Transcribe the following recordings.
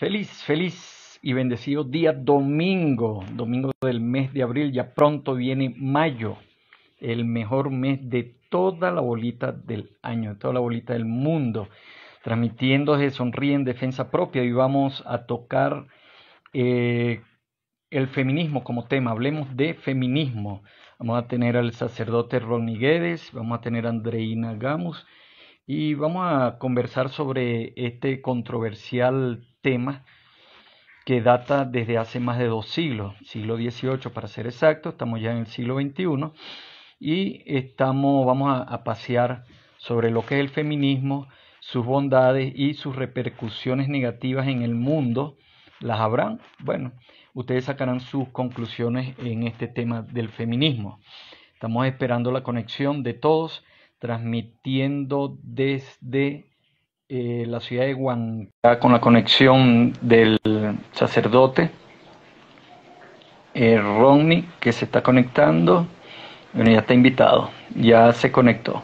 Feliz y bendecido día domingo, domingo del mes de abril. Ya pronto viene mayo, el mejor mes de toda la bolita del año, de toda la bolita del mundo, transmitiendo desde Sonríe en Defensa Propia. Y vamos a tocar el feminismo como tema. Hablemos de feminismo. Vamos a tener al sacerdote Ronnie Guedes, vamos a tener a Andreina Gamus y vamos a conversar sobre este controversial tema que data desde hace más de 2 siglos, siglo XVIII para ser exacto. Estamos ya en el siglo XXI y vamos a pasear sobre lo que es el feminismo, sus bondades y sus repercusiones negativas en el mundo. ¿Las habrán? Bueno, ustedes sacarán sus conclusiones en este tema del feminismo. Estamos esperando la conexión de todos, transmitiendo desde la ciudad de Huancavelica con la conexión del sacerdote Ronnie, que se está conectando. Bueno, ya está invitado, ya se conectó.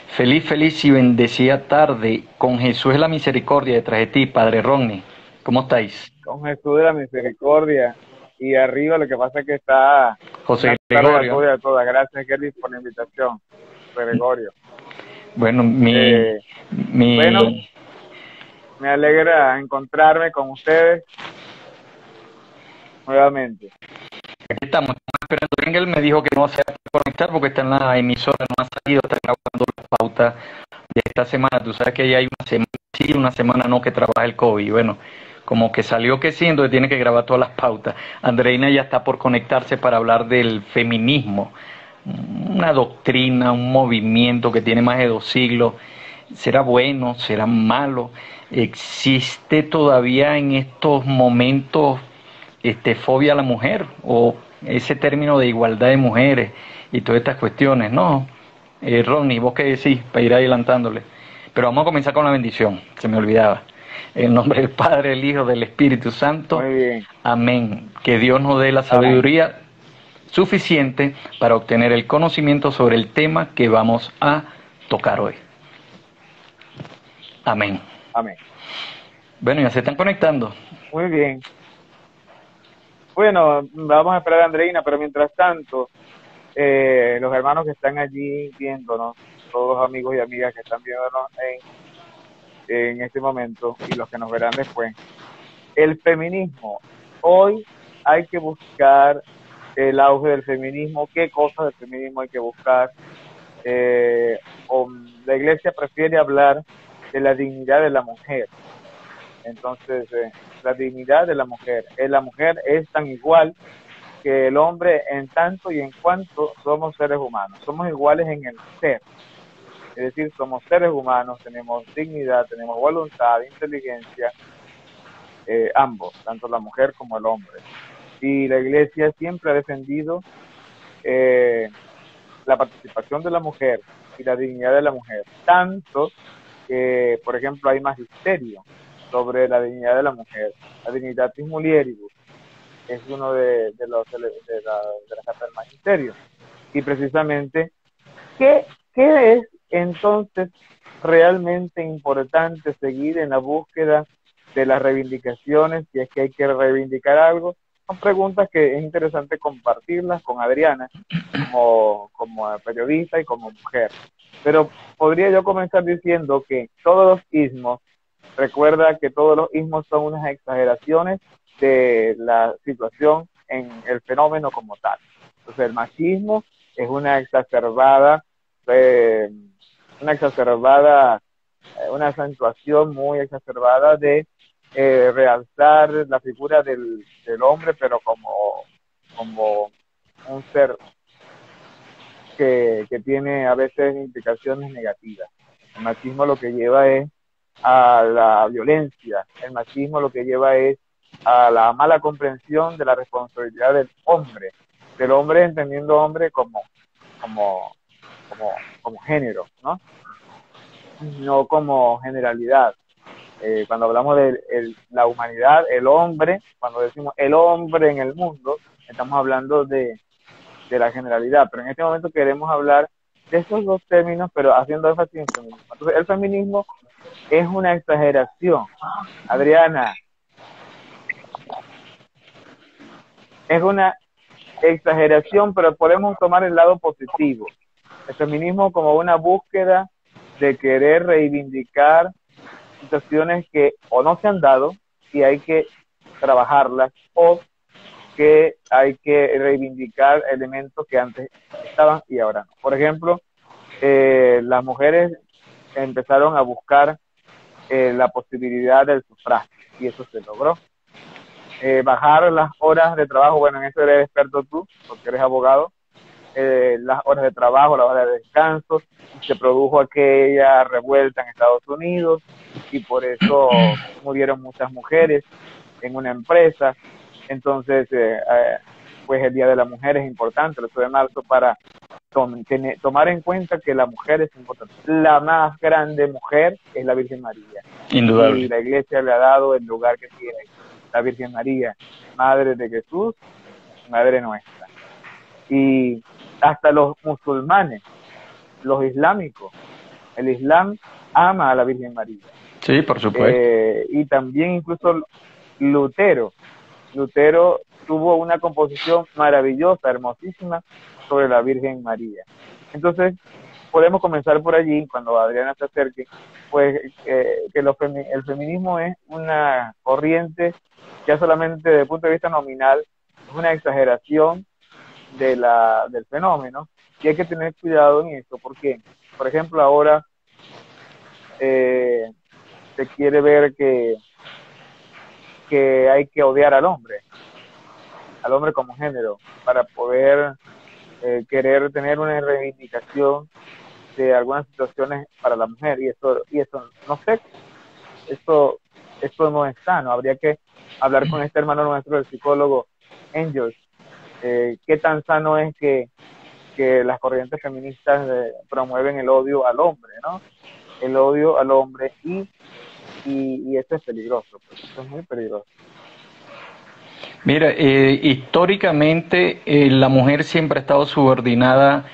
Feliz y bendecida tarde con Jesús de la Misericordia detrás de ti, Padre Ronnie. ¿Cómo estáis? Con Jesús de la Misericordia. Y arriba lo que pasa es que está José Gregorio. Toda. Gracias, Kelly, por la invitación, José Gregorio. Bueno, Bueno, me alegra encontrarme con ustedes nuevamente. Aquí estamos esperando. Engel me dijo que no se va a conectar porque está en la emisora, no ha salido, está grabando la pauta de esta semana. Tú sabes que ya hay una semana sí, una semana no que trabaja el COVID. Bueno, como que salió que sí, entonces tiene que grabar todas las pautas. Andreina ya está por conectarse para hablar del feminismo, una doctrina, un movimiento que tiene más de 2 siglos. ¿Será bueno? ¿Será malo? ¿Existe todavía en estos momentos fobia a la mujer o ese término de igualdad de mujeres y todas estas cuestiones? No, Ronnie, vos qué decís para ir adelantándole. Pero vamos a comenzar con la bendición, se me olvidaba. En el nombre del Padre, del Hijo, del Espíritu Santo. Muy bien. Amén. Que Dios nos dé la sabiduría suficiente para obtener el conocimiento sobre el tema que vamos a tocar hoy. Amén. Amén. Bueno, ya se están conectando. Muy bien. Bueno, vamos a esperar a Andreina, pero mientras tanto, los hermanos que están allí viéndonos, todos los amigos y amigas que están viéndonos en este momento y los que nos verán después, el feminismo. Hoy hay que buscar el auge del feminismo, qué cosas del feminismo hay que buscar. La iglesia prefiere hablar de la dignidad de la mujer. Entonces, la dignidad de la mujer. La mujer es tan igual que el hombre en tanto y en cuanto somos seres humanos. Somos iguales en el ser. Es decir, somos seres humanos, tenemos dignidad, tenemos voluntad, inteligencia, ambos, tanto la mujer como el hombre. Y la iglesia siempre ha defendido la participación de la mujer y la dignidad de la mujer. Tanto que, por ejemplo, hay magisterio sobre la dignidad de la mujer. La Dignitatis Mulieribus es uno de las cartas del magisterio. Y precisamente, ¿qué es entonces realmente importante seguir en la búsqueda de las reivindicaciones, si es que hay que reivindicar algo? Son preguntas que es interesante compartirlas con Adriana como periodista y como mujer. Pero podría yo comenzar diciendo que todos los ismos, recuerda que todos los ismos son unas exageraciones de la situación en el fenómeno como tal. Entonces el machismo es una acentuación muy exacerbada de realzar la figura del hombre, pero como un ser que tiene a veces implicaciones negativas. El machismo lo que lleva es a la violencia, el machismo lo que lleva es a la mala comprensión de la responsabilidad del hombre entendiendo hombre como género, ¿no? No como generalidad. Cuando hablamos de la humanidad, el hombre, cuando decimos el hombre en el mundo, estamos hablando de la generalidad, pero en este momento queremos hablar de esos dos términos, pero haciendo énfasis en feminismo. Entonces, el feminismo es una exageración. Adriana, es una exageración, pero podemos tomar el lado positivo. El feminismo como una búsqueda de querer reivindicar situaciones que o no se han dado y hay que trabajarlas, o que hay que reivindicar elementos que antes estaban y ahora no. Por ejemplo, las mujeres empezaron a buscar la posibilidad del sufragio y eso se logró. Bajar las horas de trabajo, bueno, en eso eres experto tú, porque eres abogado, las horas de trabajo, las horas de descanso, se produjo aquella revuelta en Estados Unidos y por eso murieron muchas mujeres en una empresa. Entonces, pues el Día de la Mujer es importante, el 8 de marzo, para tomar en cuenta que la mujer es importante. La más grande mujer es la Virgen María. Indudable. Y la Iglesia le ha dado el lugar que tiene. La Virgen María, Madre de Jesús, Madre nuestra. Y hasta los musulmanes, los islámicos, el Islam ama a la Virgen María. Sí, por supuesto. Y también incluso Lutero tuvo una composición maravillosa, hermosísima, sobre la Virgen María. Entonces, podemos comenzar por allí, cuando Adriana se acerque, pues que el feminismo es una corriente ya solamente desde el punto de vista nominal, es una exageración del fenómeno, y hay que tener cuidado en eso, porque, por ejemplo, ahora se quiere ver que hay que odiar al hombre como género, para poder querer tener una reivindicación de algunas situaciones para la mujer, y eso no sé, esto no es sano. Habría que hablar con este hermano nuestro, el psicólogo Engels, qué tan sano es que las corrientes feministas promueven el odio al hombre, ¿no? El odio al hombre, y esto es peligroso, pues, esto es muy peligroso. Mira, históricamente la mujer siempre ha estado subordinada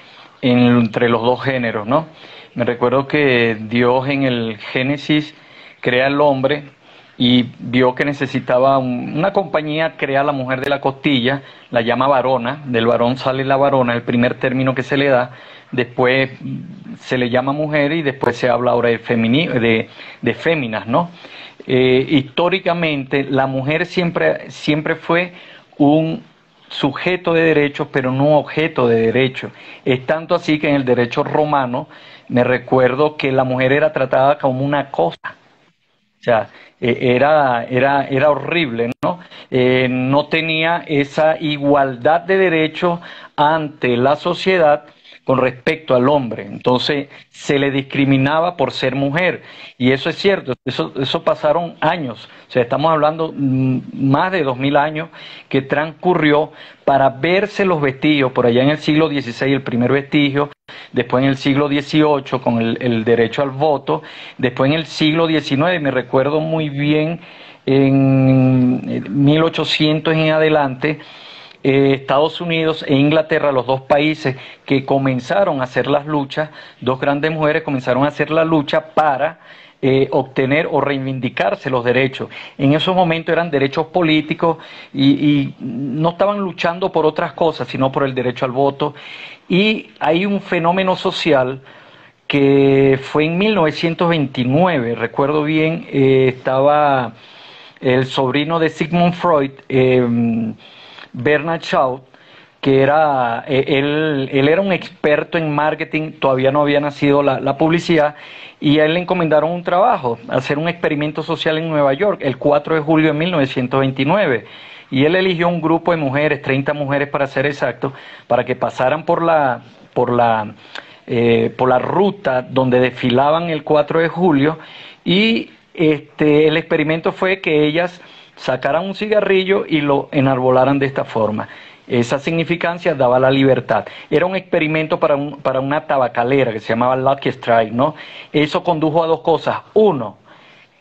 entre los dos géneros, ¿no? Me recuerdo que Dios en el Génesis crea al hombre y vio que necesitaba una compañía, crea a la mujer de la costilla, la llama varona, del varón sale la varona, el primer término que se le da, después se le llama mujer y después se habla ahora de féminas, ¿no? Históricamente la mujer siempre fue un sujeto de derechos, pero no objeto de derechos. Es tanto así que en el derecho romano me recuerdo que la mujer era tratada como una cosa. O sea, era horrible, ¿no? No tenía esa igualdad de derechos ante la sociedad con respecto al hombre. Entonces se le discriminaba por ser mujer, y eso es cierto, eso pasaron años, o sea, estamos hablando más de 2000 años que transcurrió para verse los vestigios, por allá en el siglo XVI el primer vestigio, después en el siglo XVIII con el derecho al voto, después en el siglo XIX, me recuerdo muy bien, en 1800 en adelante, Estados Unidos e Inglaterra, los dos países que comenzaron a hacer las luchas, dos grandes mujeres comenzaron a hacer la lucha para obtener o reivindicarse los derechos. En esos momentos eran derechos políticos y no estaban luchando por otras cosas, sino por el derecho al voto. Y hay un fenómeno social que fue en 1929, recuerdo bien, estaba el sobrino de Sigmund Freud, Bernard Shaw, que él era un experto en marketing, todavía no había nacido la publicidad, y a él le encomendaron un trabajo, hacer un experimento social en Nueva York, el 4 de julio de 1929, y él eligió un grupo de mujeres, 30 mujeres para ser exacto, para que pasaran por la ruta donde desfilaban el 4 de julio, y el experimento fue que ellas sacaran un cigarrillo y lo enarbolaran de esta forma. Esa significancia daba la libertad. Era un experimento para una tabacalera que se llamaba Lucky Strike, ¿no? Eso condujo a dos cosas. Uno,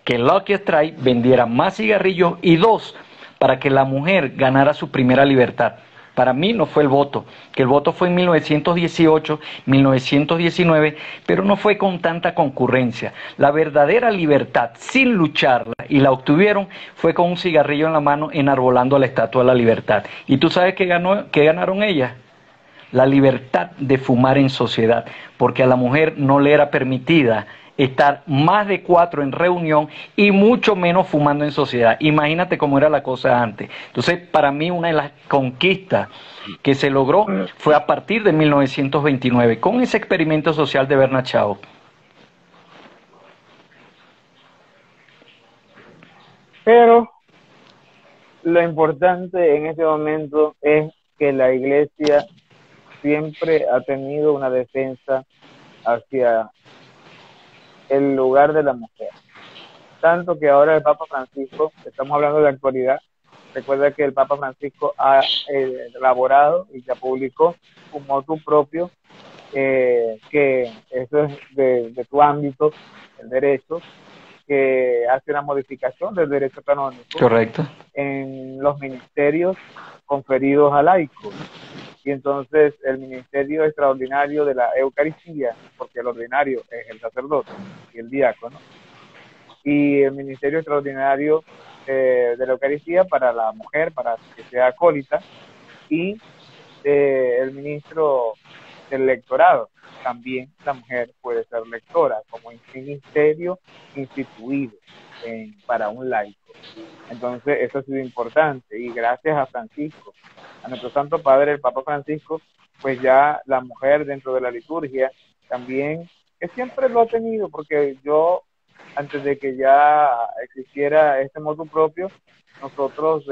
que Lucky Strike vendiera más cigarrillos, y dos, para que la mujer ganara su primera libertad. Para mí no fue el voto, que el voto fue en 1918, 1919, pero no fue con tanta concurrencia. La verdadera libertad, sin lucharla, y la obtuvieron, fue con un cigarrillo en la mano enarbolando la Estatua de la Libertad. ¿Y tú sabes qué ganaron ellas? La libertad de fumar en sociedad, porque a la mujer no le era permitida estar más de 4 en reunión y mucho menos fumando en sociedad. Imagínate cómo era la cosa antes. Entonces, para mí una de las conquistas que se logró fue a partir de 1929, con ese experimento social de Bernard Shaw. Pero lo importante en este momento es que la Iglesia siempre ha tenido una defensa hacia el lugar de la mujer. Tanto que ahora el Papa Francisco, estamos hablando de la actualidad, recuerda que el Papa Francisco ha elaborado y ya publicó un motu propio, que eso es de tu ámbito, el derecho, que hace una modificación del derecho canónico. Correcto. En los ministerios conferidos a laicos. Y entonces el ministerio extraordinario de la Eucaristía, porque el ordinario es el sacerdote y el diácono, y el ministerio extraordinario de la Eucaristía para la mujer, para que sea acólita, y el ministro del lectorado. También la mujer puede ser lectora, como ministerio instituido para un laico. Entonces, eso ha sido importante, y gracias a Francisco, a nuestro Santo Padre, el Papa Francisco, pues ya la mujer dentro de la liturgia también, que siempre lo ha tenido, porque yo, antes de que ya existiera este motu propio, nosotros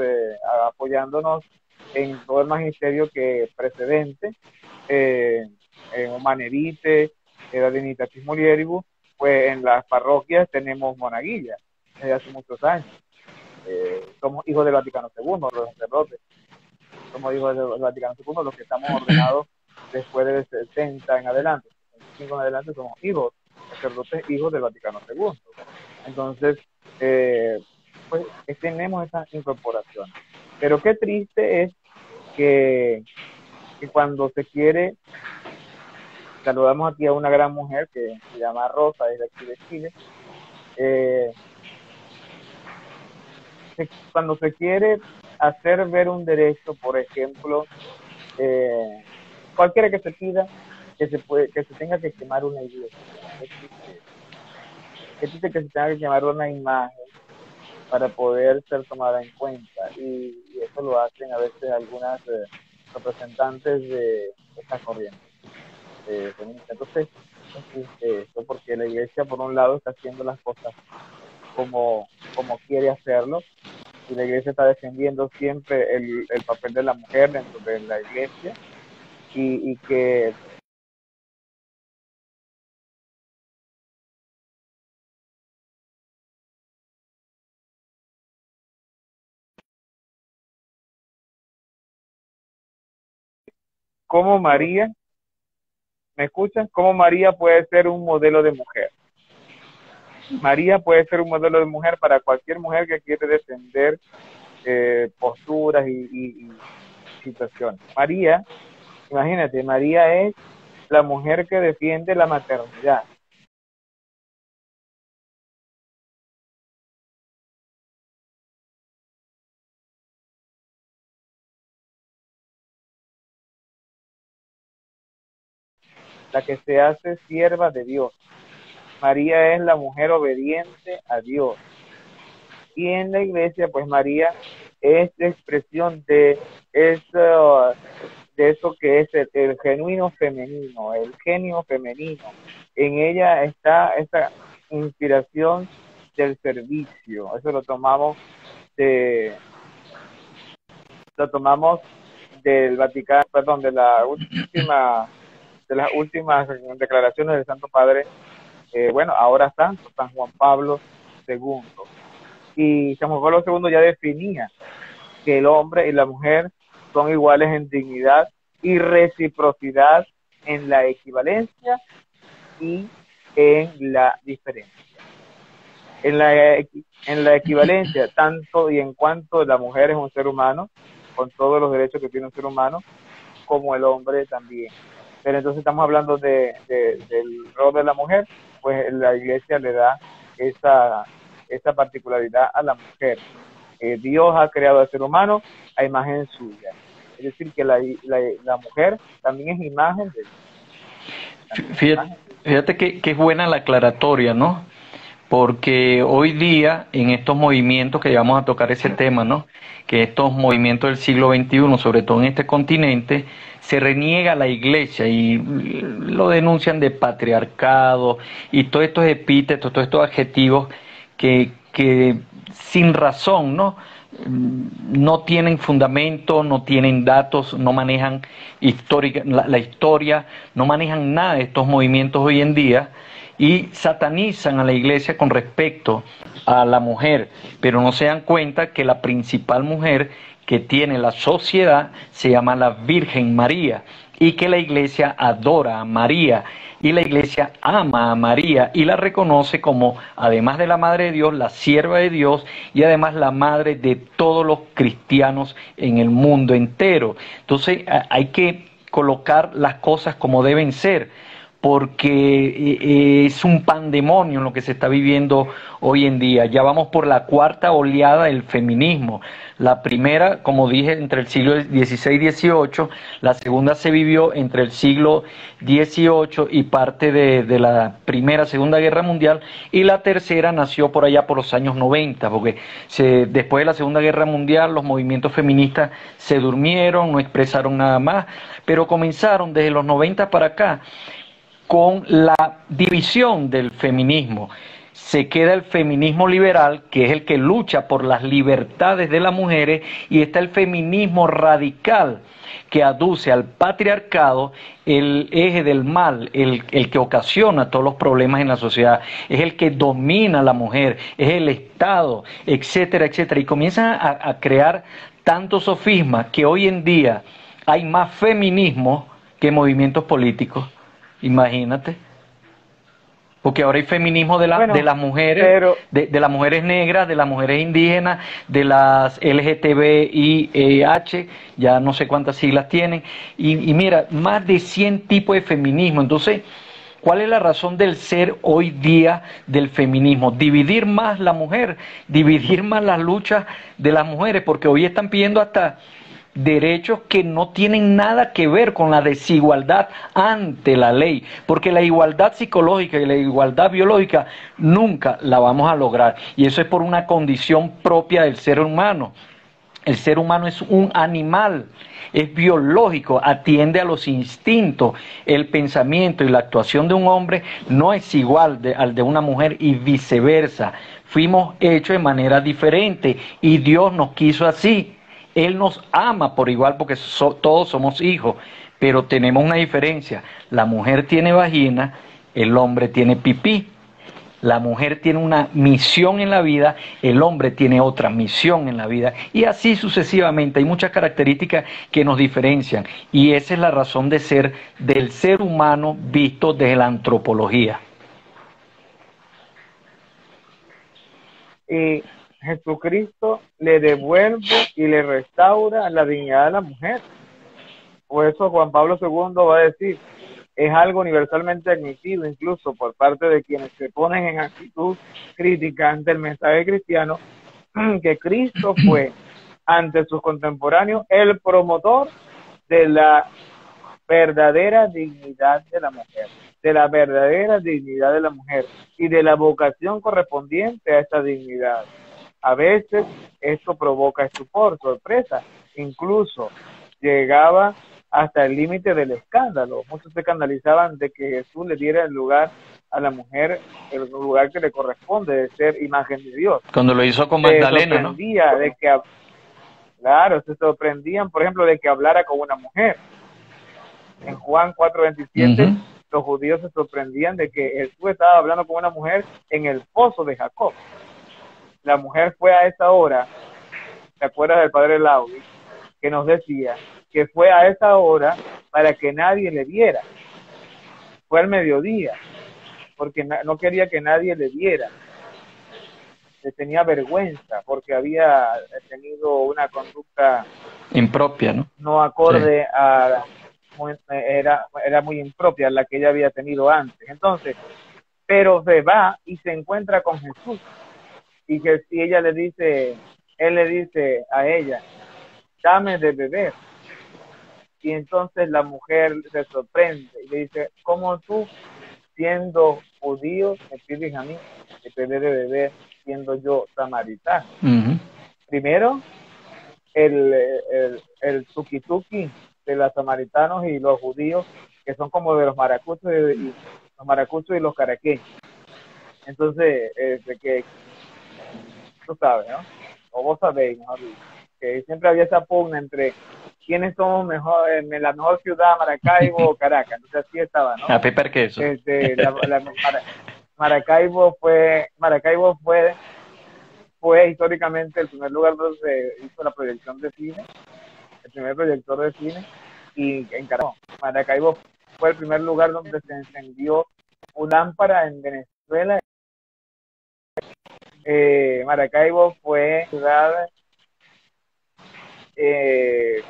apoyándonos en todo el magisterio que precedente, en Humanerite, era Dignitatis Mulieribus, pues en las parroquias tenemos monaguillas desde hace muchos años. Somos hijos del Vaticano II, los sacerdotes. Somos hijos del Vaticano II, los que estamos ordenados después del 60 en adelante, 65 en adelante, somos hijos, sacerdotes hijos del Vaticano II. Entonces, pues tenemos esa incorporación. Pero qué triste es que cuando se quiere, saludamos aquí a una gran mujer que se llama Rosa, es de aquí de Chile, cuando se quiere hacer ver un derecho, por ejemplo, cualquiera que se pida que se tenga que quemar una iglesia, que se tenga que quemar una imagen para poder ser tomada en cuenta, y eso lo hacen a veces algunas representantes de esta corriente feminista. Entonces, esto porque la iglesia por un lado está haciendo las cosas como quiere hacerlo, y la iglesia está defendiendo siempre el papel de la mujer dentro de la iglesia, y que como María, ¿me escuchan? Como María puede ser un modelo de mujer. María puede ser un modelo de mujer para cualquier mujer que quiere defender posturas y situaciones. María, imagínate, María es la mujer que defiende la maternidad. La que se hace sierva de Dios. María es la mujer obediente a Dios. Y en la iglesia, pues María es la expresión de eso que es el genuino femenino, el genio femenino. En ella está esa inspiración del servicio. Eso lo tomamos del Vaticano, perdón, de las últimas declaraciones del Santo Padre, bueno, ahora San Juan Pablo II. Y San Juan Pablo II ya definía que el hombre y la mujer son iguales en dignidad y reciprocidad, en la equivalencia y en la diferencia. En la equivalencia, tanto y en cuanto la mujer es un ser humano, con todos los derechos que tiene un ser humano, como el hombre también. Pero entonces estamos hablando del rol de la mujer, pues la iglesia le da esa particularidad a la mujer. Dios ha creado al ser humano a imagen suya. Es decir, que la mujer también es imagen de Dios. Fíjate que es buena la aclaratoria, ¿no? Porque hoy día, en estos movimientos, que vamos a tocar ese tema, ¿no? Que estos movimientos del siglo XXI, sobre todo en este continente, se reniega la iglesia y lo denuncian de patriarcado y todos estos epítetos, todos estos adjetivos que sin razón, ¿no? No tienen fundamento, no tienen datos, no manejan la historia, no manejan nada de estos movimientos hoy en día y satanizan a la iglesia con respecto a la mujer, pero no se dan cuenta que la principal mujer que tiene la sociedad se llama la Virgen María y que la iglesia adora a María y la iglesia ama a María y la reconoce como, además de la Madre de Dios, la sierva de Dios y además la madre de todos los cristianos en el mundo entero. Entonces hay que colocar las cosas como deben ser, porque es un pandemonio lo que se está viviendo hoy en día. Ya vamos por la cuarta oleada del feminismo. La primera, como dije, entre el siglo XVI y XVIII, la segunda se vivió entre el siglo XVIII y parte de la Segunda Guerra Mundial, y la tercera nació por allá por los años 90, porque después de la Segunda Guerra Mundial los movimientos feministas se durmieron, no expresaron nada más, pero comenzaron desde los 90 para acá con la división del feminismo. Se queda el feminismo liberal, que es el que lucha por las libertades de las mujeres, y está el feminismo radical, que aduce al patriarcado, el eje del mal, el que ocasiona todos los problemas en la sociedad, es el que domina a la mujer, es el Estado, etcétera, etcétera. Y comienzan a crear tantos sofismas que hoy en día hay más feminismo que movimientos políticos. Imagínate, porque ahora hay feminismo de las mujeres, pero de las mujeres negras, de las mujeres indígenas, de las LGTBIH, ya no sé cuántas siglas tienen, y mira, más de 100 tipos de feminismo. Entonces, ¿cuál es la razón del ser hoy día del feminismo? Dividir más la mujer, dividir más las luchas de las mujeres, porque hoy están pidiendo hasta derechos que no tienen nada que ver con la desigualdad ante la ley, porque la igualdad psicológica y la igualdad biológica nunca la vamos a lograr, y eso es por una condición propia del ser humano. El ser humano es un animal, es biológico, atiende a los instintos. El pensamiento y la actuación de un hombre no es igual al de una mujer y viceversa. Fuimos hechos de manera diferente y Dios nos quiso así. Él nos ama por igual porque todos somos hijos, pero tenemos una diferencia. La mujer tiene vagina, el hombre tiene pipí. La mujer tiene una misión en la vida, el hombre tiene otra misión en la vida, y así sucesivamente. Hay muchas características que nos diferencian, y esa es la razón de ser del ser humano visto desde la antropología. Y Jesucristo le devuelve y le restaura la dignidad de la mujer. Por eso Juan Pablo II va a decir, es algo universalmente admitido, incluso por parte de quienes se ponen en actitud crítica ante el mensaje cristiano, que Cristo fue ante sus contemporáneos el promotor de la verdadera dignidad de la mujer, de la verdadera dignidad de la mujer y de la vocación correspondiente a esta dignidad. A veces esto provoca estupor, sorpresa, incluso llegaba hasta el límite del escándalo. Muchos se escandalizaban de que Jesús le diera el lugar a la mujer, el lugar que le corresponde de ser imagen de Dios. Cuando lo hizo con Magdalena, ¿no? De que, claro, se sorprendían, por ejemplo, de que hablara con una mujer. En Juan 4:27, los judíos se sorprendían de que Jesús estaba hablando con una mujer en el pozo de Jacob. La mujer fue a esa hora, ¿te acuerdas del padre Laudi? Que nos decía que fue a esa hora para que nadie le viera. Fue al mediodía, porque no quería que nadie le viera. Le tenía vergüenza porque había tenido una conducta Impropia, ¿no? no Sí. acorde a, era muy impropia la que ella había tenido antes. Entonces, pero se va y se encuentra con Jesús, y que si ella le dice, él le dice a ella, dame de beber. Y entonces la mujer se sorprende y le dice, ¿cómo tú, siendo judío, me pides a mí que te dé de beber siendo yo samaritano? Ujú. Primero, el tuki-tuki de los samaritanos y los judíos, que son como de los maracuchos y los caraqueños. Entonces, de que tú sabes, ¿no? O vos sabéis, mejor dicho, que siempre había esa pugna entre quiénes somos mejor, en la mejor ciudad, Maracaibo o Caracas. Entonces así estaba, ¿no? A Pepper Queso. Maracaibo fue históricamente el primer lugar donde se hizo la proyección de cine, el primer proyector de cine, y en Caracas, Maracaibo fue el primer lugar donde se encendió una lámpara en Venezuela. Maracaibo fue ciudad eh,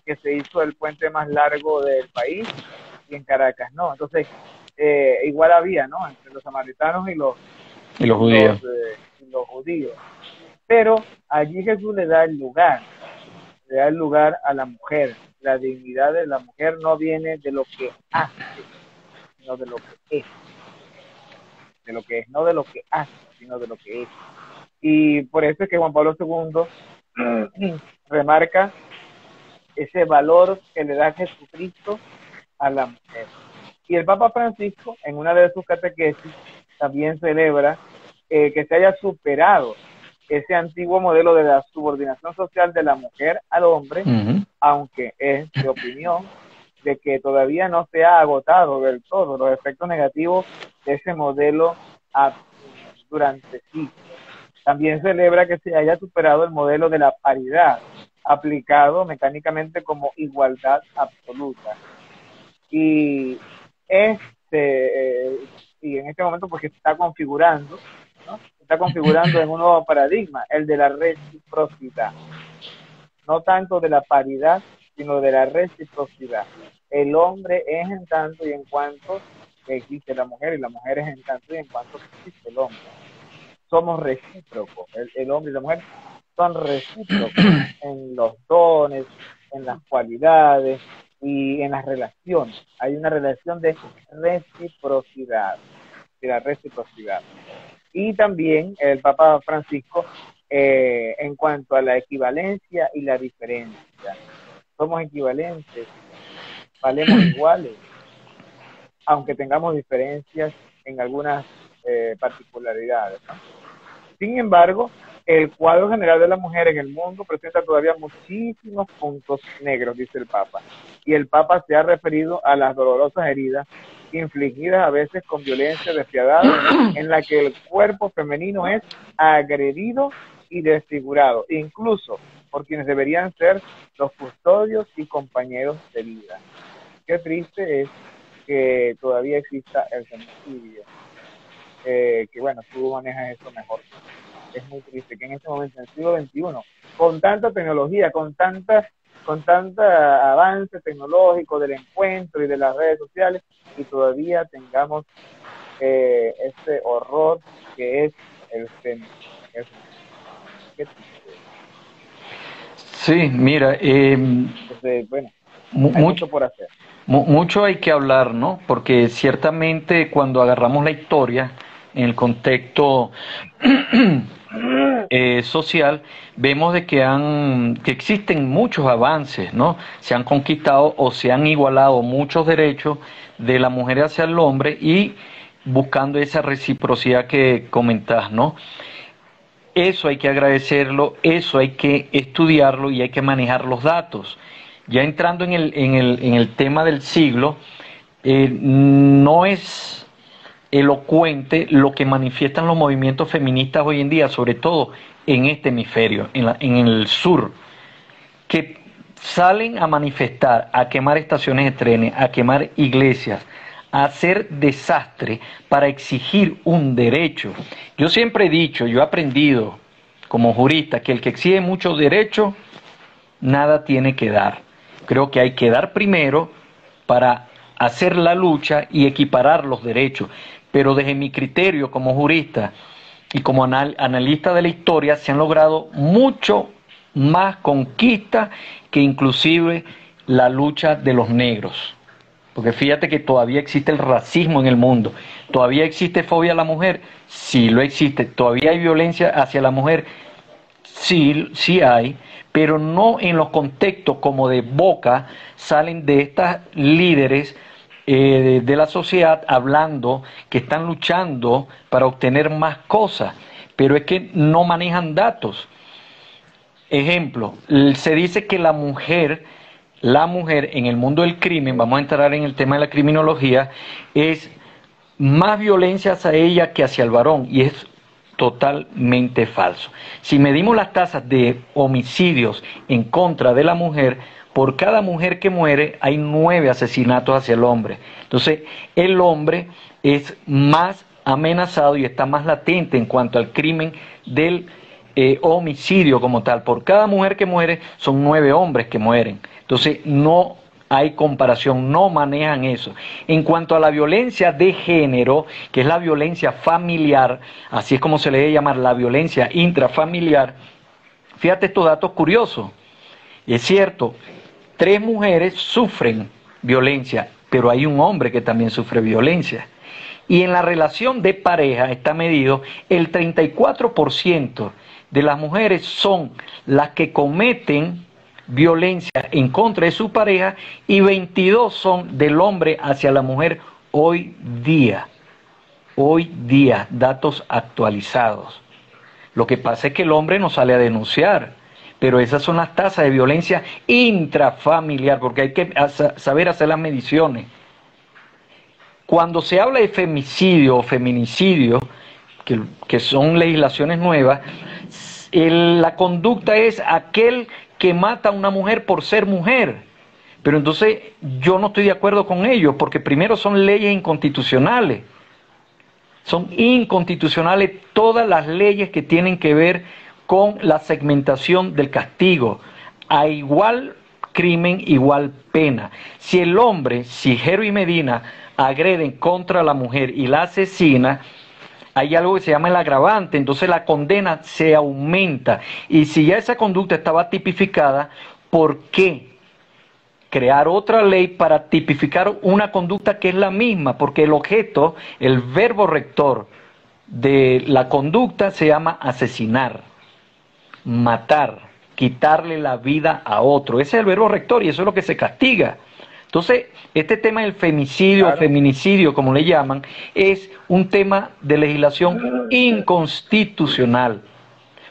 que se hizo el puente más largo del país, y en Caracas no. Entonces, igual había, ¿no? Entre los samaritanos Y los judíos. y los judíos. Pero allí Jesús le da el lugar a la mujer. La dignidad de la mujer no viene de lo que hace, sino de lo que es. De lo que es, no de lo que hace, sino de lo que es. Y por eso es que Juan Pablo II remarca ese valor que le da Jesucristo a la mujer. Y el Papa Francisco, en una de sus catequesis, también celebra que se haya superado ese antiguo modelo de la subordinación social de la mujer al hombre, Ujú. aunque es de opinión de que todavía no se ha agotado del todo los efectos negativos de ese modelo durante siglos. También celebra que se haya superado el modelo de la paridad, aplicado mecánicamente como igualdad absoluta. Y y en este momento porque se está configurando, ¿no? Se está configurando en un nuevo paradigma, el de la reciprocidad. No tanto de la paridad, sino de la reciprocidad. El hombre es en tanto y en cuanto existe la mujer, y la mujer es en tanto y en cuanto existe el hombre. Somos recíprocos, el hombre y la mujer son recíprocos en los dones, en las cualidades y en las relaciones. Hay una relación de la reciprocidad. Y también el Papa Francisco, en cuanto a la equivalencia y la diferencia. Somos equivalentes, valemos iguales, aunque tengamos diferencias en algunas particularidades, ¿no? Sin embargo, el cuadro general de la mujer en el mundo presenta todavía muchísimos puntos negros, dice el Papa. Y el Papa se ha referido a las dolorosas heridas infligidas a veces con violencia despiadada, en la que el cuerpo femenino es agredido y desfigurado, incluso por quienes deberían ser los custodios y compañeros de vida. Qué triste es que todavía exista el femicidio. Que bueno, tú manejas eso mejor. Es muy triste que en este momento, en el siglo XXI, con tanta tecnología, con tanta avance tecnológico del encuentro y de las redes sociales, y todavía tengamos este horror que es el feminismo. Qué triste. Sí, mira, Entonces, bueno, hay mucho, mucho por hacer. mucho hay que hablar, ¿no? Porque ciertamente cuando agarramos la historia en el contexto social, vemos de que existen muchos avances, ¿no? Se han conquistado o se han igualado muchos derechos de la mujer hacia el hombre y buscando esa reciprocidad que comentás, ¿no? Eso hay que agradecerlo, eso hay que estudiarlo y hay que manejar los datos. Ya entrando en el tema del siglo, no es elocuente lo que manifiestan los movimientos feministas hoy en día, sobre todo en este hemisferio, en el sur, que salen a manifestar, a quemar estaciones de trenes, a quemar iglesias, a hacer desastre para exigir un derecho. Yo siempre he dicho, yo he aprendido como jurista que el que exige muchos derechos nada tiene que dar. Creo que hay que dar primero para hacer la lucha y equiparar los derechos. Pero desde mi criterio como jurista y como analista de la historia se han logrado mucho más conquistas que inclusive la lucha de los negros. Porque fíjate que todavía existe el racismo en el mundo. ¿Todavía existe fobia a la mujer? Sí, lo existe. ¿Todavía hay violencia hacia la mujer? Sí, sí hay, pero no en los contextos como de boca salen de estas líderes de la sociedad hablando que están luchando para obtener más cosas, pero es que no manejan datos. Ejemplo, se dice que la mujer en el mundo del crimen, vamos a entrar en el tema de la criminología, es más violencia hacia ella que hacia el varón, y es totalmente falso. Si medimos las tasas de homicidios en contra de la mujer, por cada mujer que muere hay 9 asesinatos hacia el hombre. Entonces, el hombre es más amenazado y está más latente en cuanto al crimen del homicidio como tal. Por cada mujer que muere son 9 hombres que mueren. Entonces no hay comparación, no manejan eso. En cuanto a la violencia de género, que es la violencia familiar, así es como se le debe llamar, la violencia intrafamiliar, fíjate estos datos curiosos. Es cierto, 3 mujeres sufren violencia, pero hay un hombre que también sufre violencia. Y en la relación de pareja está medido el 34% de las mujeres son las que cometen violencia en contra de su pareja y 22 son del hombre hacia la mujer hoy día, datos actualizados. Lo que pasa es que el hombre no sale a denunciar, pero esas son las tasas de violencia intrafamiliar, porque hay que saber hacer las mediciones. Cuando se habla de femicidio o feminicidio, que son legislaciones nuevas, la conducta es aquel que mata a una mujer por ser mujer. Pero entonces yo no estoy de acuerdo con ellos, porque primero son leyes inconstitucionales. Son inconstitucionales todas las leyes que tienen que ver con la segmentación del castigo. A igual crimen, igual pena. Si el hombre, si Jero y Medina agreden contra la mujer y la asesina, hay algo que se llama el agravante, entonces la condena se aumenta. Y si ya esa conducta estaba tipificada, ¿por qué crear otra ley para tipificar una conducta que es la misma? Porque el objeto, el verbo rector de la conducta se llama asesinar, matar, quitarle la vida a otro. Ese es el verbo rector y eso es lo que se castiga. Entonces, este tema del femicidio, claro, o feminicidio, como le llaman, es un tema de legislación inconstitucional,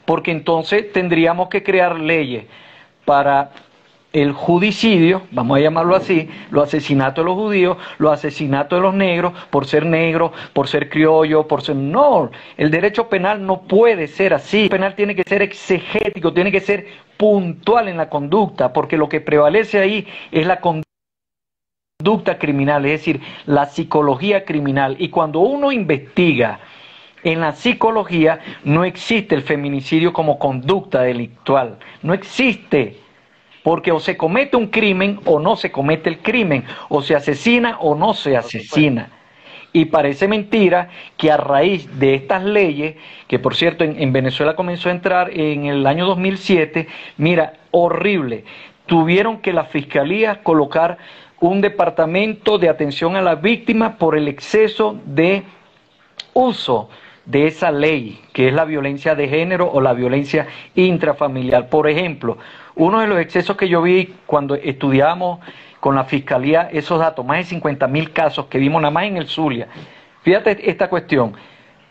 porque entonces tendríamos que crear leyes para el judicidio, vamos a llamarlo así, los asesinatos de los judíos, los asesinatos de los negros, por ser criollo, por ser... No, el derecho penal no puede ser así. El penal tiene que ser exegético, tiene que ser puntual en la conducta, porque lo que prevalece ahí es la conducta criminal, es decir, la psicología criminal. Y cuando uno investiga en la psicología, no existe el feminicidio como conducta delictual, no existe, porque o se comete un crimen o no se comete el crimen, o se asesina o no se asesina. Y parece mentira que a raíz de estas leyes, que por cierto en Venezuela comenzó a entrar en el año 2007, mira, horrible, tuvieron que la fiscalía colocar un departamento de atención a las víctimas por el exceso de uso de esa ley, que es la violencia de género o la violencia intrafamiliar. Por ejemplo, uno de los excesos que yo vi cuando estudiamos con la fiscalía esos datos, más de 50.000 casos que vimos nada más en el Zulia. Fíjate esta cuestión,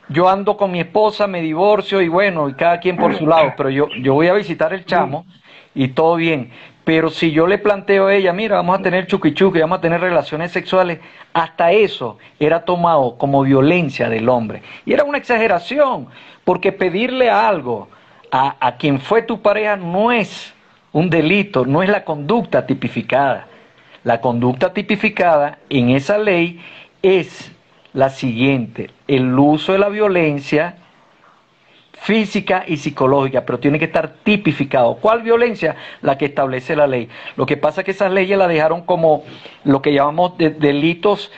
yo ando con mi esposa, me divorcio y bueno, y cada quien por su lado, pero yo voy a visitar el chamo y todo bien. Pero si yo le planteo a ella, mira, vamos a tener chuquichuqui, vamos a tener relaciones sexuales, hasta eso era tomado como violencia del hombre. Y era una exageración, porque pedirle algo a quien fue tu pareja no es un delito, no es la conducta tipificada. La conducta tipificada en esa ley es la siguiente: el uso de la violencia física y psicológica, pero tiene que estar tipificado. ¿Cuál violencia? La que establece la ley. Lo que pasa es que esas leyes las dejaron como lo que llamamos delitos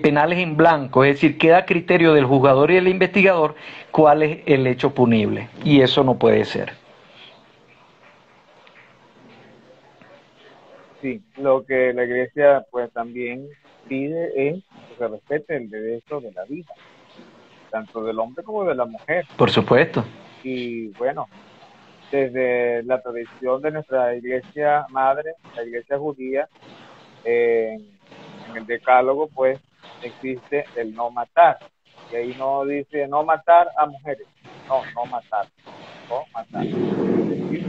penales en blanco, es decir, queda a criterio del juzgador y del investigador cuál es el hecho punible, y eso no puede ser. Sí, lo que la iglesia pues también pide es que se respete el derecho de la vida, tanto del hombre como de la mujer. Por supuesto. Y bueno, desde la tradición de nuestra iglesia madre, la iglesia judía, en el decálogo pues existe el no matar. Y ahí no dice no matar a mujeres, no, no matar, no matar. Es decir,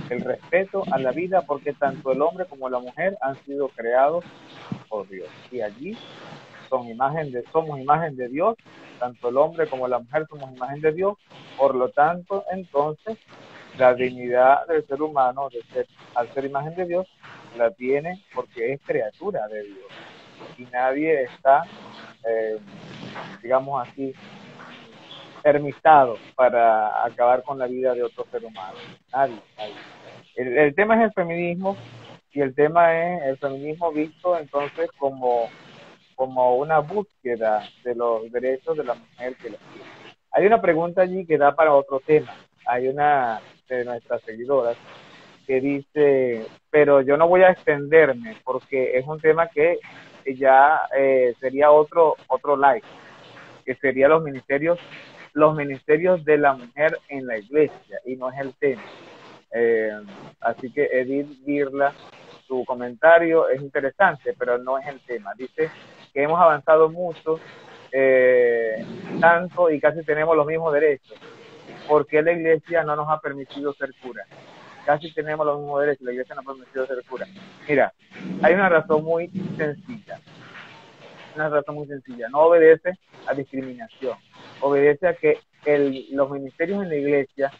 el respeto a la vida porque tanto el hombre como la mujer han sido creados por Dios. Y allí somos imagen de Dios, tanto el hombre como la mujer somos imagen de Dios, por lo tanto, entonces, la dignidad del ser humano, al ser imagen de Dios, la tiene porque es criatura de Dios. Y nadie está, eh, digamos así, permitido para acabar con la vida de otro ser humano. Nadie, nadie. El tema es el feminismo, y el tema es el feminismo visto entonces como una búsqueda de los derechos de la mujer que los tiene. Hay una pregunta allí que da para otro tema. Hay una de nuestras seguidoras que dice, pero yo no voy a extenderme porque es un tema que ya sería otro live, que sería los ministerios de la mujer en la iglesia, y no es el tema. Así que Edith Birla, su comentario es interesante, pero no es el tema. Dice que hemos avanzado mucho, tanto y casi tenemos los mismos derechos. ¿Por qué la iglesia no nos ha permitido ser cura? Casi tenemos los mismos derechos, la iglesia no ha permitido ser cura. Mira, hay una razón muy sencilla. No obedece a discriminación, obedece a que los ministerios en la iglesia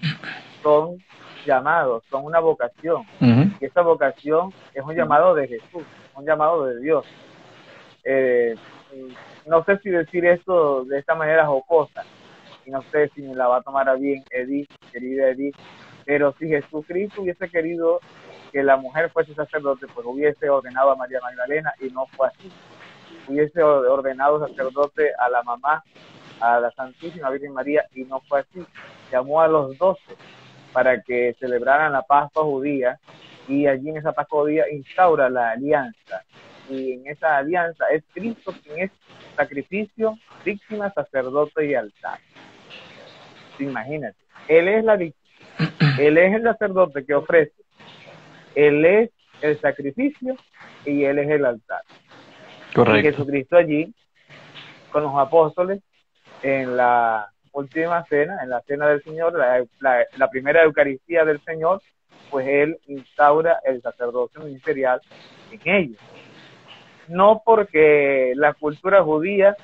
son llamados, son una vocación, y esa vocación es un llamado de Jesús, un llamado de Dios. No sé si decir esto de esta manera jocosa, y no sé si me la va a tomar a bien Edith, querida Edith, pero si Jesucristo hubiese querido que la mujer fuese sacerdote, pues hubiese ordenado a María Magdalena, y no fue así. Hubiese ordenado sacerdote a la mamá, a la Santísima Virgen María, y no fue así. Llamó a los 12 para que celebraran la Pascua judía, y allí en esa Pascua judía instaura la alianza, y en esa alianza es Cristo quien es sacrificio, víctima, sacerdote y altar. Imagínate, Él es la víctima, Él es el sacerdote que ofrece, Él es el sacrificio y Él es el altar. Correcto. Y Jesucristo allí, con los apóstoles, en la última cena, en la cena del Señor, la primera Eucaristía del Señor, pues Él instaura el sacerdocio ministerial en ellos. No porque la cultura judía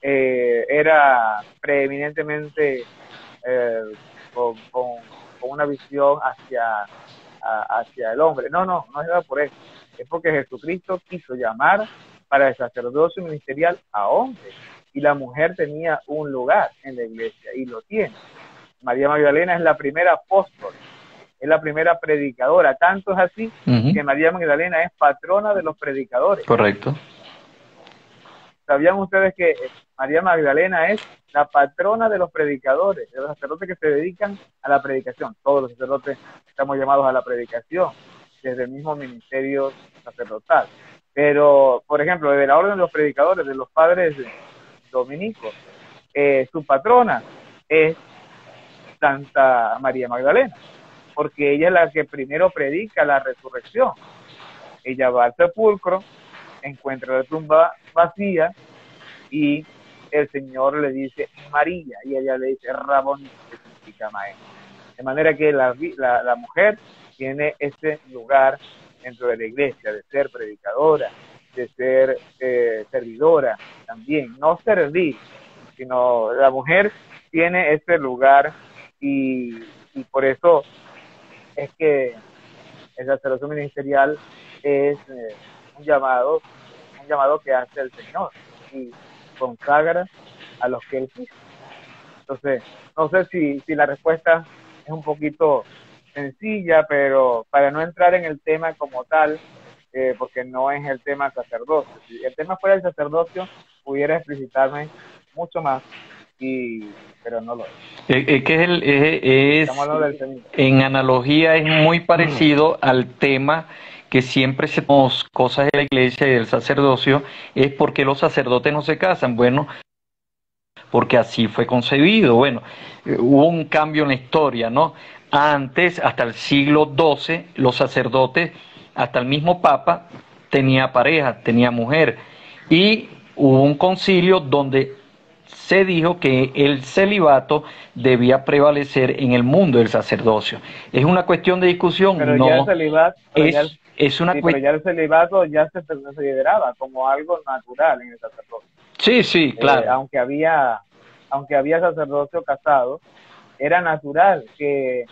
era preeminentemente con una visión hacia el hombre. No era por eso. Es porque Jesucristo quiso llamar para el sacerdocio ministerial a hombres, y la mujer tenía un lugar en la iglesia, y lo tiene. María Magdalena es la primera apóstol, es la primera predicadora, tanto es así que María Magdalena es patrona de los predicadores. Correcto. ¿Sabían ustedes que María Magdalena es la patrona de los predicadores, de los sacerdotes que se dedican a la predicación? Todos los sacerdotes estamos llamados a la predicación, desde el mismo ministerio sacerdotal. Pero, por ejemplo, desde la orden de los predicadores, de los padres dominicos, su patrona es Santa María Magdalena, porque ella es la que primero predica la resurrección. Ella va al sepulcro, encuentra la tumba vacía, y el Señor le dice María, y ella le dice Raboni, que significa maestro. De manera que la mujer tiene ese lugar dentro de la iglesia, de ser predicadora, de ser servidora también, no servir, sino la mujer tiene ese lugar, y por eso es que el sacerdocio ministerial es un llamado que hace el Señor, y consagra a los que Él quiso. Entonces, no sé si la respuesta es un poquito sencilla, pero para no entrar en el tema como tal, porque no es el tema sacerdocio. Si el tema fuera el sacerdocio, pudiera explicitarme mucho más, pero no lo es. Que Estamos hablando del feminismo. en analogía es muy parecido al tema que siempre se cosas de la iglesia y del sacerdocio, es porque los sacerdotes no se casan. Bueno, porque así fue concebido. Bueno, hubo un cambio en la historia, ¿no? Antes, hasta el siglo XII, los sacerdotes, hasta el mismo Papa, tenía pareja, tenía mujer. Y hubo un concilio donde se dijo que el celibato debía prevalecer en el mundo del sacerdocio. Es una cuestión de discusión, Pero ya el no, celibato, es una pero ya el celibato ya se consideraba como algo natural en el sacerdocio. Sí, sí, claro. Aunque había sacerdocio casado, era natural que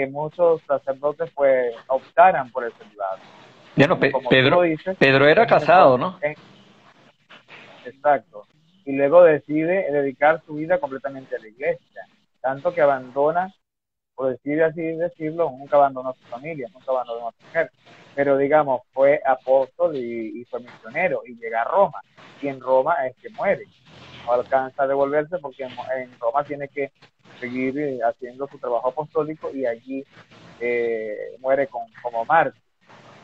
muchos sacerdotes pues optaran por el celibato. Bueno, Como tú lo dices, Pedro era casado, ¿no? Exacto. Y luego decide dedicar su vida completamente a la iglesia, tanto que abandona, por decir así decirlo, nunca abandonó a su familia, nunca abandonó a su mujer, pero digamos, fue apóstol y fue misionero y llega a Roma, y en Roma es que muere, no alcanza a devolverse porque en Roma tiene que seguir haciendo su trabajo apostólico y allí muere como mártir.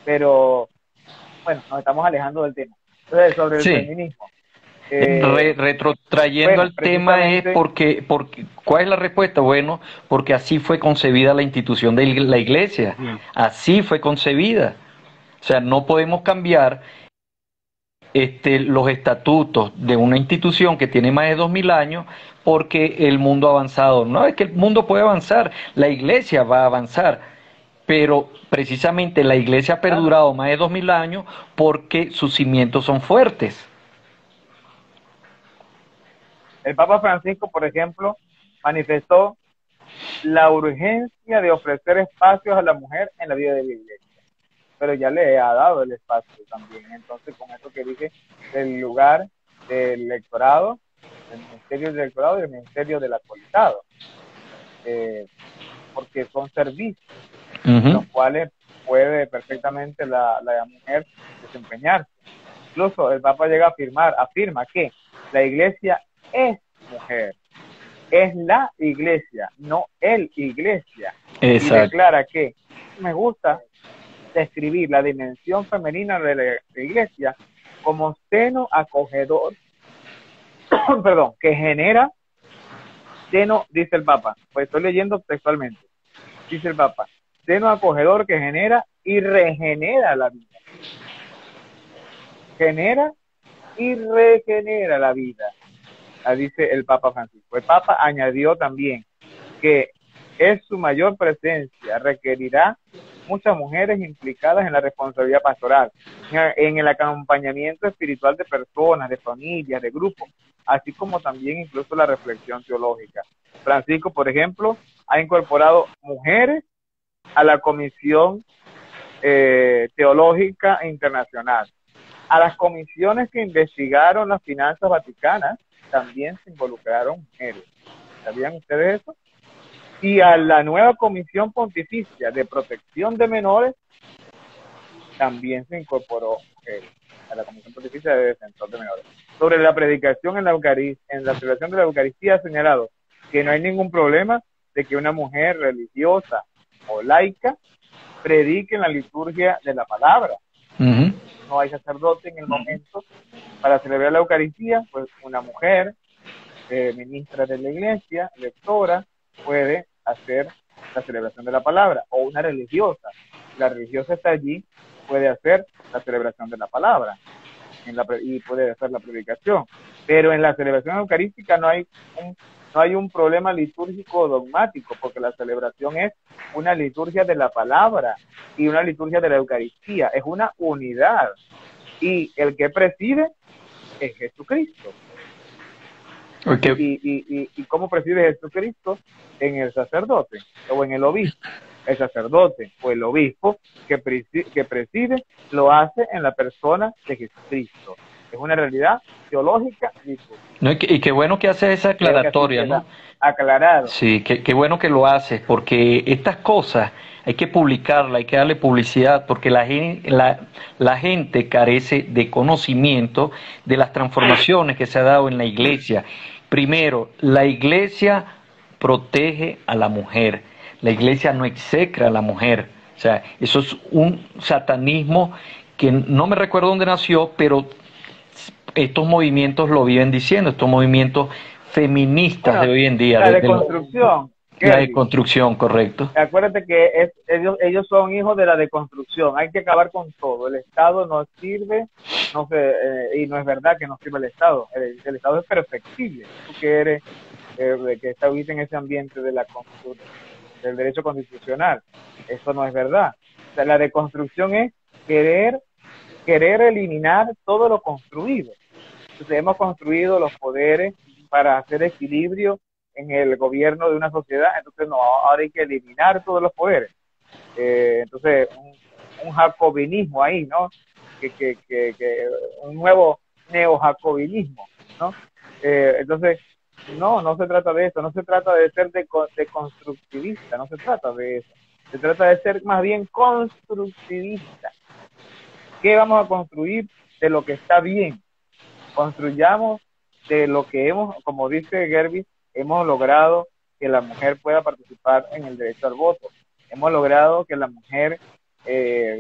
Pero bueno, nos estamos alejando del tema. Entonces, sobre el feminismo. Retrotrayendo al tema es porque, ¿cuál es la respuesta? Bueno, porque así fue concebida la institución de la iglesia, así fue concebida. O sea, no podemos cambiar los estatutos de una institución que tiene más de 2000 años porque el mundo ha avanzado. No es que el mundo puede avanzar, la iglesia va a avanzar, pero precisamente la iglesia ha perdurado más de 2000 años porque sus cimientos son fuertes. El Papa Francisco, por ejemplo, manifestó la urgencia de ofrecer espacios a la mujer en la vida de la iglesia, pero ya le ha dado el espacio también. Entonces, con eso que dije, del lugar del lectorado, del ministerio del lectorado y del ministerio del acolitado, porque son servicios en los cuales puede perfectamente la mujer desempeñarse. Incluso el Papa llega a afirma que la iglesia es mujer, es la iglesia, no el iglesia. Exacto. Y declara que me gusta describir la dimensión femenina de la iglesia como seno acogedor, perdón, que genera seno, dice el Papa, pues estoy leyendo textualmente, dice el Papa, seno acogedor que genera y regenera la vida. Genera y regenera la vida, dice el Papa Francisco. El Papa añadió también que es su mayor presencia, requerirá muchas mujeres implicadas en la responsabilidad pastoral, en el acompañamiento espiritual de personas, de familias, de grupos, así como también incluso la reflexión teológica. Francisco, por ejemplo, ha incorporado mujeres a la Comisión Teológica Internacional. A las comisiones que investigaron las finanzas vaticanas también se involucraron mujeres. ¿Sabían ustedes eso? Y a la nueva Comisión Pontificia de Protección de Menores también se incorporó mujeres, a la Comisión Pontificia de Defensor de Menores. Sobre la predicación en la celebración de la Eucaristía ha señalado que no hay ningún problema de que una mujer religiosa o laica predique en la liturgia de la palabra. No hay sacerdote en el momento para celebrar la Eucaristía, pues una mujer, ministra de la iglesia, lectora, puede hacer la celebración de la palabra, o una religiosa. La religiosa está allí, puede hacer la celebración de la palabra y puede hacer la predicación. Pero en la celebración eucarística no hay un problema litúrgico dogmático, porque la celebración es una liturgia de la palabra y una liturgia de la Eucaristía, es una unidad. Y el que preside es Jesucristo. Okay. ¿Y cómo preside Jesucristo? En el sacerdote o en el obispo. El sacerdote o el obispo que preside lo hace en la persona de Jesucristo. es una realidad teológica discutida. No, y qué bueno que haces esa aclaratoria, ¿no? Aclarado. Sí, qué bueno que lo haces, porque estas cosas hay que publicarlas, hay que darle publicidad, porque la gente carece de conocimiento de las transformaciones que se ha dado en la iglesia. Primero, la iglesia protege a la mujer, la iglesia no execra a la mujer. O sea, eso es un satanismo que no me recuerdo dónde nació, pero estos movimientos lo viven diciendo, estos movimientos feministas de hoy en día. La deconstrucción. La deconstrucción, correcto. Acuérdate que ellos son hijos de la deconstrucción. Hay que acabar con todo. El Estado no sirve, y no es verdad que no sirve el Estado. El Estado es perfectible. Tú que eres, que estás en ese ambiente de del derecho constitucional. Eso no es verdad. O sea, la deconstrucción es querer eliminar todo lo construido. Entonces hemos construido los poderes para hacer equilibrio en el gobierno de una sociedad, entonces no, ahora hay que eliminar todos los poderes. Entonces un jacobinismo ahí, ¿no? Un nuevo neojacobinismo, ¿no? Entonces no se trata de eso, no se trata de ser deconstructivista, no se trata de eso, se trata de ser más bien constructivista. ¿Qué vamos a construir de lo que está bien? Construyamos de lo que como dice Gerby, hemos logrado que la mujer pueda participar en el derecho al voto. Hemos logrado que la mujer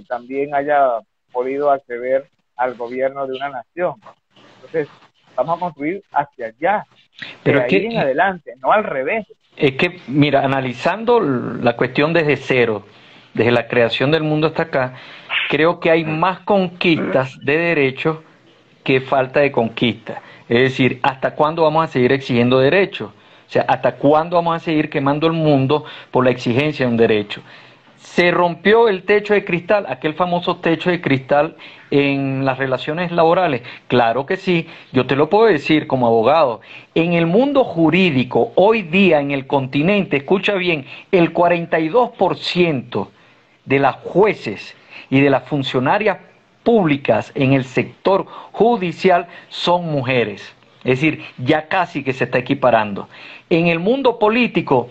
también haya podido acceder al gobierno de una nación. Entonces, vamos a construir hacia allá, pero de ahí en adelante, no al revés. Es que, mira, analizando la cuestión desde cero, desde la creación del mundo hasta acá, creo que hay más conquistas de derechos que falta de conquista. Es decir, ¿hasta cuándo vamos a seguir exigiendo derechos? O sea, ¿hasta cuándo vamos a seguir quemando el mundo por la exigencia de un derecho? Se rompió el techo de cristal, aquel famoso techo de cristal en las relaciones laborales. Claro que sí, yo te lo puedo decir como abogado. En el mundo jurídico, hoy día en el continente, escucha bien, el 42% de las jueces y de las funcionarias públicas en el sector judicial son mujeres. Es decir, ya casi que se está equiparando. En el mundo político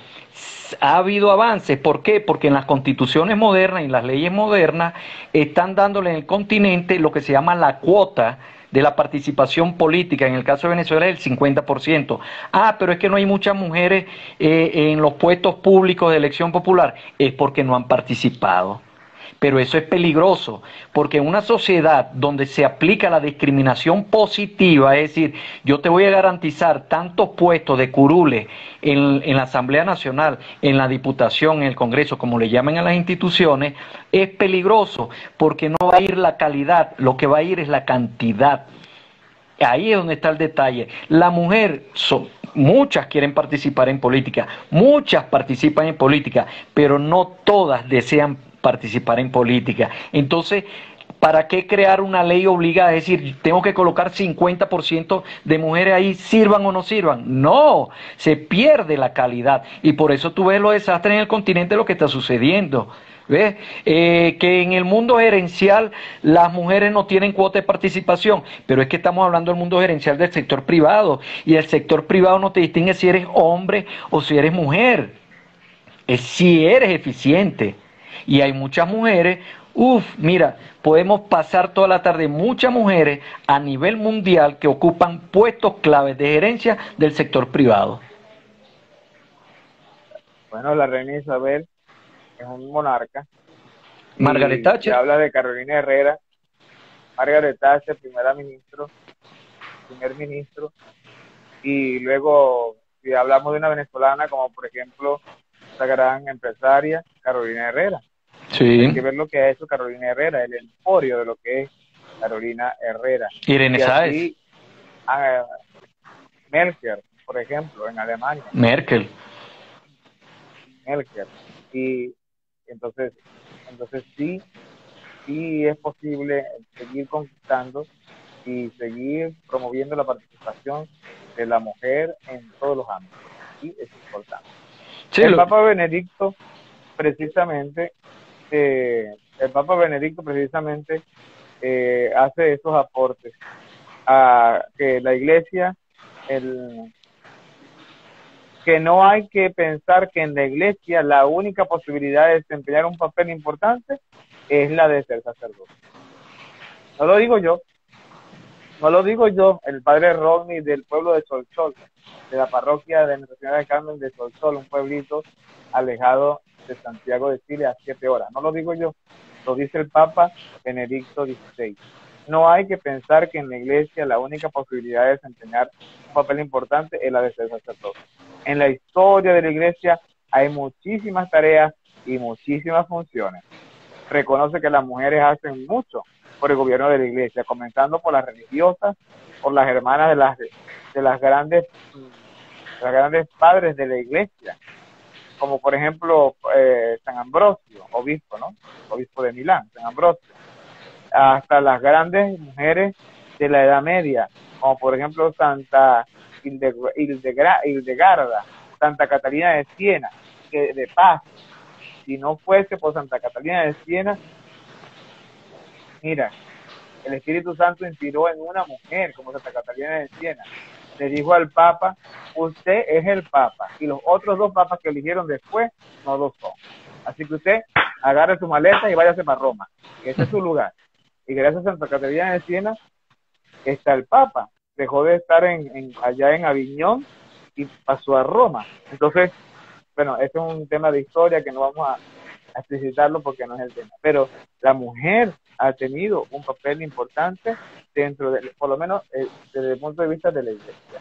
ha habido avances. ¿Por qué? Porque en las constituciones modernas y las leyes modernas están dándole en el continente lo que se llama la cuota de la participación política. En el caso de Venezuela es el 50%. Pero es que no hay muchas mujeres en los puestos públicos de elección popular. Es porque no han participado. Pero eso es peligroso, porque en una sociedad donde se aplica la discriminación positiva, es decir, yo te voy a garantizar tantos puestos de curules en la Asamblea Nacional, en la Diputación, en el Congreso, como le llaman a las instituciones, es peligroso, porque no va a ir la calidad, lo que va a ir es la cantidad. Ahí es donde está el detalle. La mujer, muchas quieren participar en política, muchas participan en política, pero no todas desean participar en política. Entonces, ¿para qué crear una ley obligada? Es decir, tengo que colocar 50% de mujeres ahí, sirvan o no sirvan. No, se pierde la calidad. Y por eso tú ves los desastres en el continente, lo que está sucediendo. ¿Ves? Que en el mundo gerencial las mujeres no tienen cuota de participación, pero es que estamos hablando del mundo gerencial del sector privado, y el sector privado no te distingue si eres hombre o si eres mujer, es si eres eficiente. Y hay muchas mujeres, mira, podemos pasar toda la tarde, muchas mujeres a nivel mundial que ocupan puestos claves de gerencia del sector privado. Bueno, la reina Isabel es un monarca. Margaret Thatcher. Se habla de Carolina Herrera, Margaret Thatcher, primer ministro, y luego si hablamos de una venezolana como por ejemplo esta gran empresaria Carolina Herrera. Sí. Hay que ver lo que ha hecho Carolina Herrera, el emporio de lo que es Carolina Herrera. Irene Sáez. Merkel, por ejemplo, en Alemania. Merkel. Y entonces sí es posible seguir conquistando y seguir promoviendo la participación de la mujer en todos los ámbitos. Y es importante. Sí, el Papa Benedicto precisamente hace esos aportes que la iglesia, que no hay que pensar que en la iglesia la única posibilidad de desempeñar un papel importante es la de ser sacerdote. No lo digo yo, el padre Rodney del pueblo de Solsol, de la parroquia de Nuestra Señora del Carmen de Solsol, un pueblito alejado de Santiago de Chile a 7 horas. No lo digo yo, lo dice el Papa Benedicto XVI. No hay que pensar que en la iglesia la única posibilidad de desempeñar un papel importante es la de ser sacerdote. En la historia de la iglesia hay muchísimas tareas y muchísimas funciones. Reconoce que las mujeres hacen mucho por el gobierno de la iglesia, comenzando por las religiosas, por las hermanas de las grandes padres de la iglesia, como por ejemplo San Ambrosio, obispo, ¿no? Obispo de Milán, San Ambrosio, hasta las grandes mujeres de la Edad Media, como por ejemplo Santa Hildegarda, Santa Catalina de Siena, que de Paz. Si no fuese por Santa Catalina de Siena, mira, el Espíritu Santo inspiró en una mujer como Santa Catalina de Siena. Le dijo al Papa, usted es el Papa, y los otros 2 papas que eligieron después no lo son. Así que usted agarre su maleta y váyase para Roma, que ese es su lugar. Y gracias a Santa Catalina de Siena está el Papa. Dejó de estar allá en Aviñón y pasó a Roma. Entonces, bueno, este es un tema de historia que no vamos a explicitarlo porque no es el tema. Pero la mujer ha tenido un papel importante dentro de, por lo menos desde el punto de vista de la iglesia.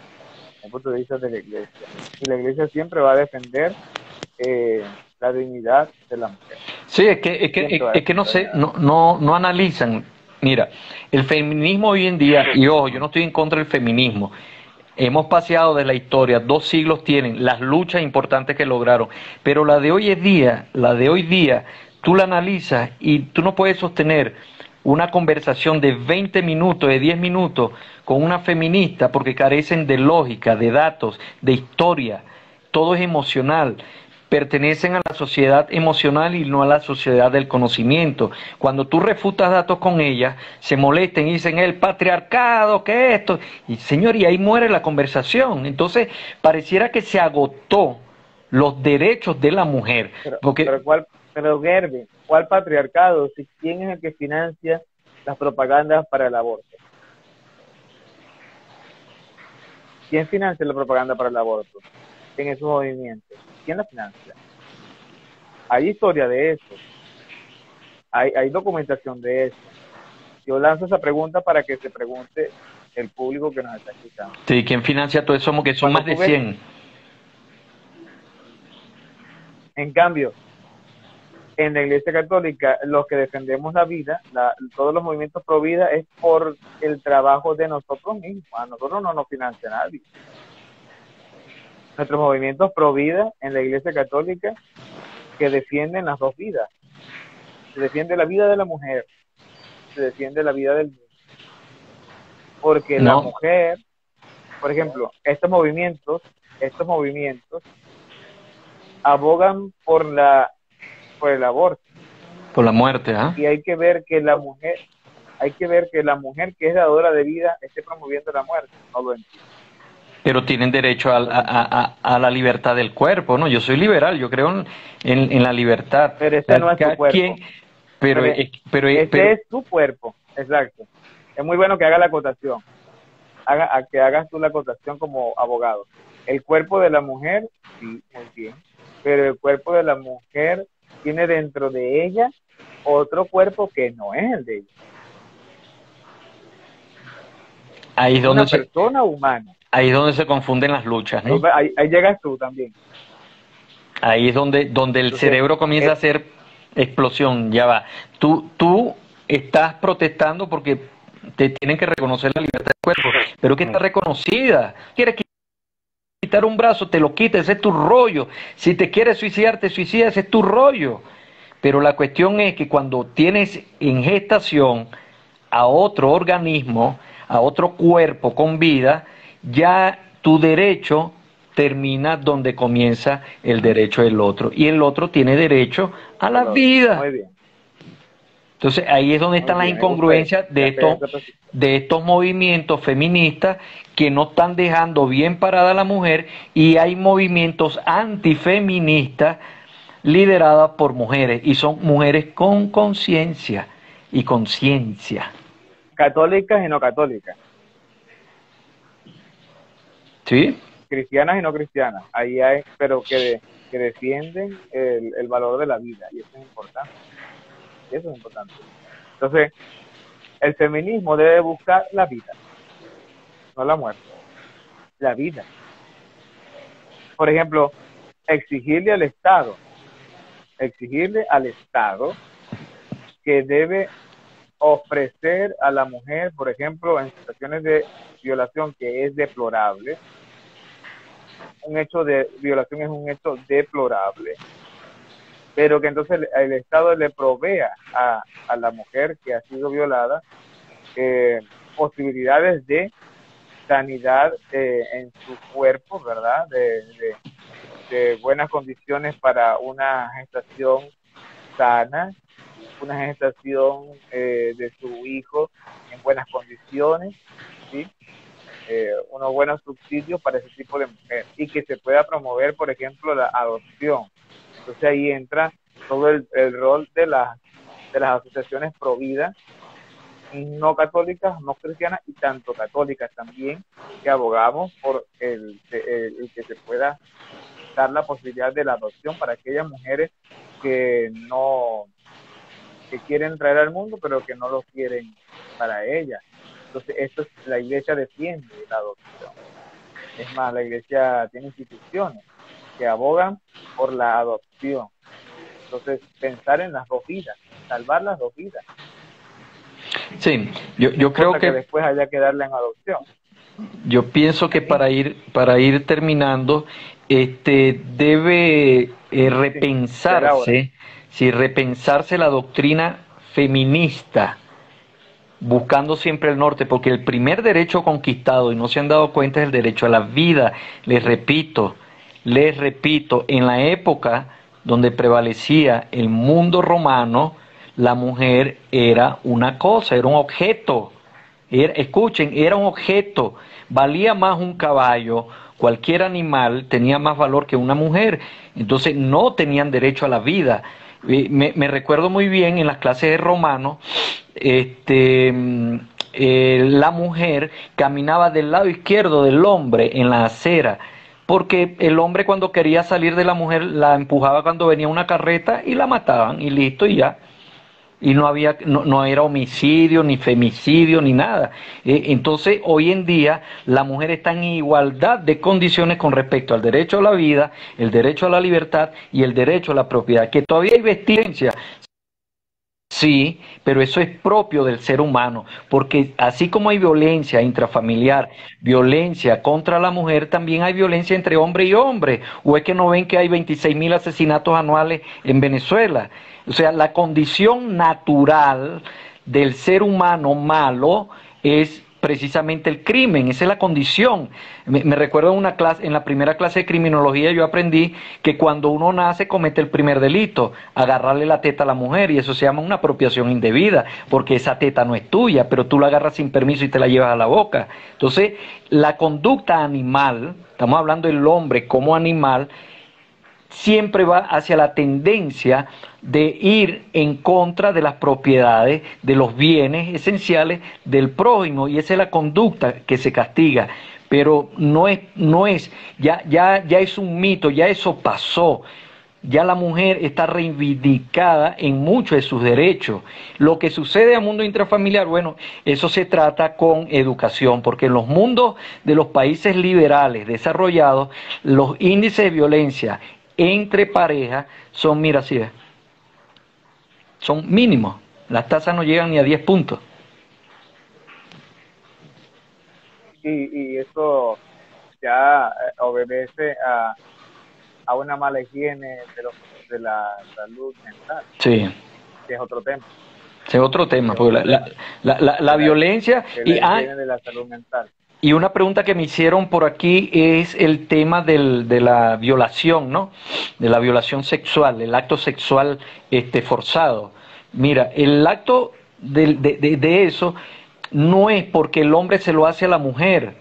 Desde el punto de vista de la iglesia. Y la iglesia siempre va a defender la dignidad de la mujer. Sí, es que no analizan. Mira, el feminismo hoy en día, y ojo, yo no estoy en contra del feminismo. Hemos paseado de la historia, 2 siglos tienen, las luchas importantes que lograron, pero la de hoy día, tú la analizas y tú no puedes sostener una conversación de 20 minutos, de 10 minutos con una feminista porque carecen de lógica, de datos, de historia, todo es emocional. Pertenecen a la sociedad emocional y no a la sociedad del conocimiento. Cuando tú refutas datos con ellas, se molestan y dicen el patriarcado, que esto, y señor, y ahí muere la conversación. Entonces, pareciera que se agotó los derechos de la mujer. Pero Gerben, ¿cuál patriarcado? Si ¿quién es el que financia las propagandas para el aborto? ¿Quién financia la propaganda para el aborto en esos movimientos? ¿Quién la financia? Hay historia de eso. Hay documentación de eso. Yo lanzo esa pregunta para que se pregunte el público que nos está escuchando. Sí, ¿quién financia todo eso? Que son más de 100. En cambio, en la Iglesia Católica, los que defendemos la vida, todos los movimientos pro vida, es por el trabajo de nosotros mismos. A nosotros no nos financia nadie. Nuestros movimientos pro vida en la Iglesia Católica que defienden las 2 vidas. Se defiende la vida de la mujer, se defiende la vida del niño. Porque la mujer, por ejemplo, estos movimientos abogan por el aborto. Por la muerte, ¿ah? Y hay que ver que la mujer que es dadora de vida esté promoviendo la muerte, no lo entiendo. Pero tienen derecho a la libertad del cuerpo, ¿no? Yo soy liberal, yo creo en la libertad. Pero ese no es tu cuerpo. Pero es tu cuerpo, exacto. Es muy bueno que haga la acotación, que hagas tú la acotación como abogado. El cuerpo de la mujer, sí, muy bien, pero el cuerpo de la mujer tiene dentro de ella otro cuerpo que no es el de ella. Ahí es donde una persona humana. Ahí es donde se confunden las luchas, ¿no? Ahí llegas tú también. Ahí es donde el cerebro comienza a hacer explosión, ya va. Tú estás protestando porque te tienen que reconocer la libertad del cuerpo, pero que está reconocida. ¿Quieres quitar un brazo? Te lo quitas, ese es tu rollo. Si te quieres suicidar, te suicidas, ese es tu rollo. Pero la cuestión es que cuando tienes en gestación a otro organismo, a otro cuerpo con vida, ya tu derecho termina donde comienza el derecho del otro. Y el otro tiene derecho a la vida. Muy bien. Entonces ahí es donde Muy están las bien, me gusta incongruencias de estos movimientos feministas que no están dejando bien parada a la mujer, y hay movimientos antifeministas lideradas por mujeres, y son mujeres con conciencia y conciencia. católicas y no católicas, ¿Sí? cristianas y no cristianas. Ahí hay, pero que defienden el valor de la vida, y eso es importante. Eso es importante. Entonces, el feminismo debe buscar la vida, no la muerte, la vida. Por ejemplo, exigirle al Estado que debe ofrecer a la mujer, por ejemplo, en situaciones de violación, que es deplorable. Un hecho de violación es un hecho deplorable, pero que entonces el Estado le provea a la mujer que ha sido violada posibilidades de sanidad en su cuerpo, ¿verdad? De buenas condiciones para una gestación sana, una gestación de su hijo en buenas condiciones, ¿sí? Unos buenos subsidios para ese tipo de mujer, y que se pueda promover, por ejemplo, la adopción. Entonces ahí entra todo el rol de las asociaciones pro vida, no católicas, no cristianas, y tanto católicas también, que abogamos por el que se pueda dar la posibilidad de la adopción para aquellas mujeres que quieren traer al mundo, pero que no lo quieren para ellas. Entonces, la iglesia defiende la adopción. Es más, la iglesia tiene instituciones que abogan por la adopción. Entonces, pensar en las dos vidas, salvar las dos vidas. Sí, yo creo que después haya que darle en adopción. Yo pienso que para ir terminando, debe repensarse la doctrina feminista, buscando siempre el norte, porque el primer derecho conquistado, y no se han dado cuenta, es el derecho a la vida. Les repito, en la época donde prevalecía el mundo romano, la mujer era una cosa, era un objeto. Escuchen, era un objeto, valía más un caballo, cualquier animal tenía más valor que una mujer, entonces no tenían derecho a la vida. Me recuerdo muy bien en las clases de romano, la mujer caminaba del lado izquierdo del hombre en la acera, porque el hombre, cuando quería salir de la mujer, la empujaba cuando venía una carreta y la mataban, y listo, y ya. Y no era homicidio, ni femicidio, ni nada. Entonces, hoy en día, la mujer está en igualdad de condiciones con respecto al derecho a la vida, el derecho a la libertad y el derecho a la propiedad. Que todavía hay vestigencia, sí, pero eso es propio del ser humano, porque así como hay violencia intrafamiliar, violencia contra la mujer, también hay violencia entre hombre y hombre. ¿O es que no ven que hay 26.000 asesinatos anuales en Venezuela? O sea, la condición natural del ser humano malo es precisamente el crimen, esa es la condición. Me recuerdo en la primera clase de criminología yo aprendí que cuando uno nace comete el primer delito, agarrarle la teta a la mujer, y eso se llama una apropiación indebida, porque esa teta no es tuya, pero tú la agarras sin permiso y te la llevas a la boca. Entonces, la conducta animal, estamos hablando del hombre como animal, siempre va hacia la tendencia de ir en contra de las propiedades, de los bienes esenciales del prójimo, y esa es la conducta que se castiga. Pero ya es un mito, ya eso pasó. Ya la mujer está reivindicada en muchos de sus derechos. Lo que sucede al mundo intrafamiliar, bueno, eso se trata con educación, porque en los mundos de los países liberales desarrollados, los índices de violencia entre parejas son, mira, así es, son mínimos. Las tasas no llegan ni a 10 puntos. Y eso ya obedece a una mala higiene de la salud mental. Sí. Que es otro tema. Ese es otro tema, porque la violencia y la higiene de la salud mental. Y una pregunta que me hicieron por aquí es el tema de la violación, ¿no? De la violación sexual, el acto sexual forzado. Mira, el acto de eso no es porque el hombre se lo hace a la mujer.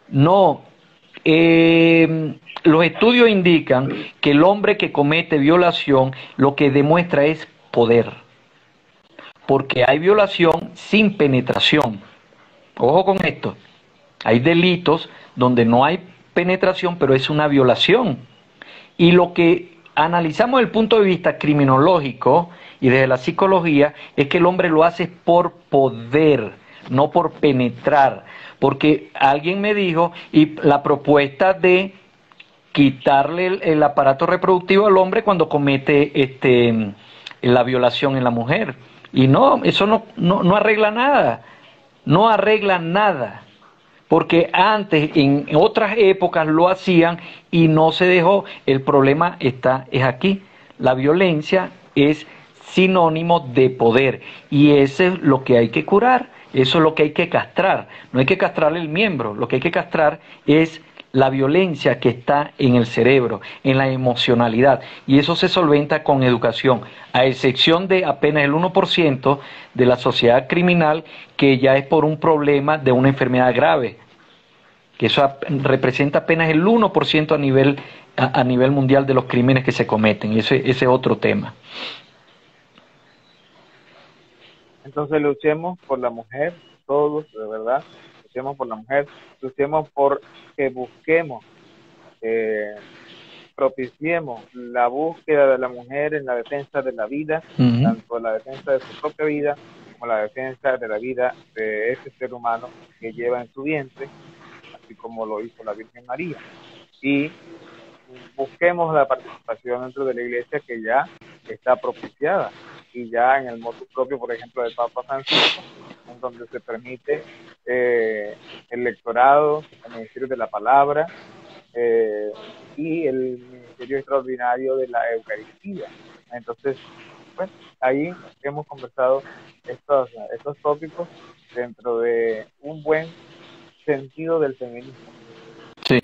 No. Los estudios indican que el hombre que comete violación lo que demuestra es poder. Porque hay violación sin penetración. Ojo con esto. Hay delitos donde no hay penetración, pero es una violación. Y lo que analizamos desde el punto de vista criminológico y desde la psicología es que el hombre lo hace por poder, no por penetrar. Porque alguien me dijo, y la propuesta de quitarle el aparato reproductivo al hombre cuando comete la violación en la mujer. Y no, eso no arregla nada. No arregla nada. Porque antes, en otras épocas lo hacían y no se dejó. El problema es aquí. La violencia es sinónimo de poder y eso es lo que hay que curar, eso es lo que hay que castrar. No hay que castrar el miembro, lo que hay que castrar es la violencia que está en el cerebro, en la emocionalidad, y eso se solventa con educación, a excepción de apenas el 1% de la sociedad criminal que ya es por un problema de una enfermedad grave, que eso representa apenas el 1% a nivel mundial de los crímenes que se cometen, y ese es otro tema. Entonces luchemos por la mujer, todos, de verdad, luchemos por la mujer, luchemos por que busquemos, propiciemos la búsqueda de la mujer en la defensa de la vida, tanto la defensa de su propia vida como la defensa de la vida de ese ser humano que lleva en su vientre, así como lo hizo la Virgen María. Y busquemos la participación dentro de la iglesia que ya está propiciada y ya en el motu propio, por ejemplo, del Papa Francisco, en donde se permite el lectorado, el ministerio de la palabra y el ministerio extraordinario de la Eucaristía. Entonces, pues, ahí hemos conversado estos tópicos dentro de un buen sentido del feminismo. Sí.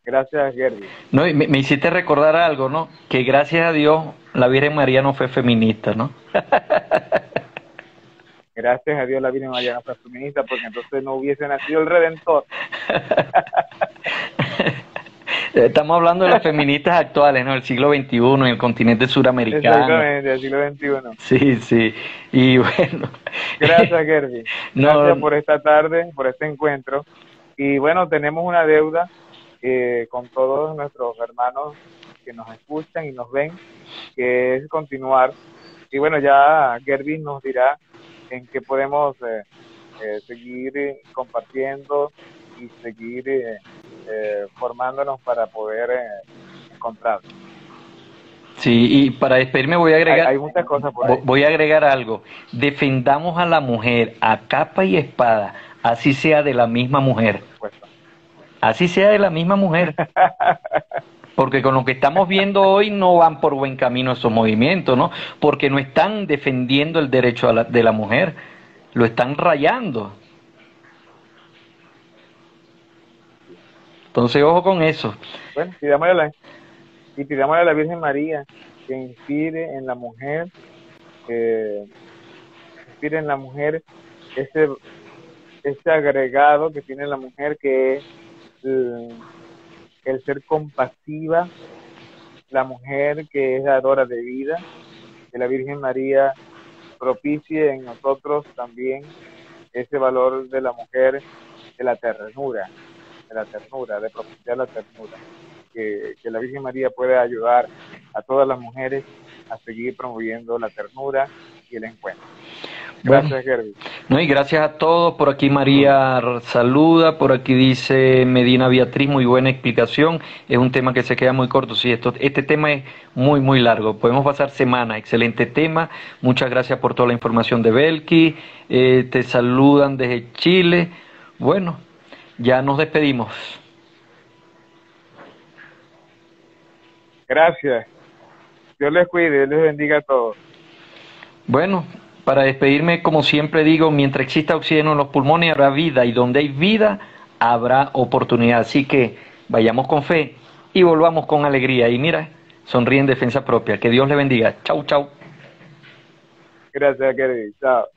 Gracias, Gerby. No, y me hiciste recordar algo, ¿no? Que gracias a Dios la Virgen María no fue feminista, ¿no? Gracias a Dios la Virgen María no fue feminista, porque entonces no hubiese nacido el Redentor. Estamos hablando de las feministas actuales, ¿no? Del siglo XXI, en el continente suramericano. Exactamente, del siglo XXI. Sí, sí. Y bueno. Gracias, Gerby. Gracias por esta tarde, por este encuentro. Y bueno, tenemos una deuda con todos nuestros hermanos que nos escuchan y nos ven, que es continuar. Y bueno, ya Gerby nos dirá en qué podemos seguir compartiendo y seguir formándonos para poder encontrarnos. Sí, y para despedirme voy a agregar, hay muchas cosas por ahí. Voy a agregar algo. Defendamos a la mujer a capa y espada, así sea de la misma mujer. Así sea de la misma mujer. Porque con lo que estamos viendo hoy no van por buen camino esos movimientos, ¿no? Porque no están defendiendo el derecho de la mujer, lo están rayando. Entonces, ojo con eso. Bueno, pidámosle a la Virgen María que inspire en la mujer, ese agregado que tiene la mujer, que es el ser compasiva, la mujer que es dadora de vida, que la Virgen María propicie en nosotros también ese valor de la mujer, de la ternura, de propiciar la ternura, que la Virgen María pueda ayudar a todas las mujeres a seguir promoviendo la ternura y el encuentro. Gracias, Gerby. No, y gracias a todos. Por aquí María saluda, por aquí dice Medina Beatriz, muy buena explicación. Es un tema que se queda muy corto. Sí, este tema es muy, muy largo. Podemos pasar semanas. Excelente tema. Muchas gracias por toda la información de Belki. Te saludan desde Chile. Bueno, ya nos despedimos. Gracias. Dios les cuide, Dios les bendiga a todos. Bueno, para despedirme, como siempre digo, mientras exista oxígeno en los pulmones habrá vida, y donde hay vida habrá oportunidad. Así que vayamos con fe y volvamos con alegría. Y mira, sonríe en defensa propia. Que Dios le bendiga. Chau, chau. Gracias, Kennedy. Chao.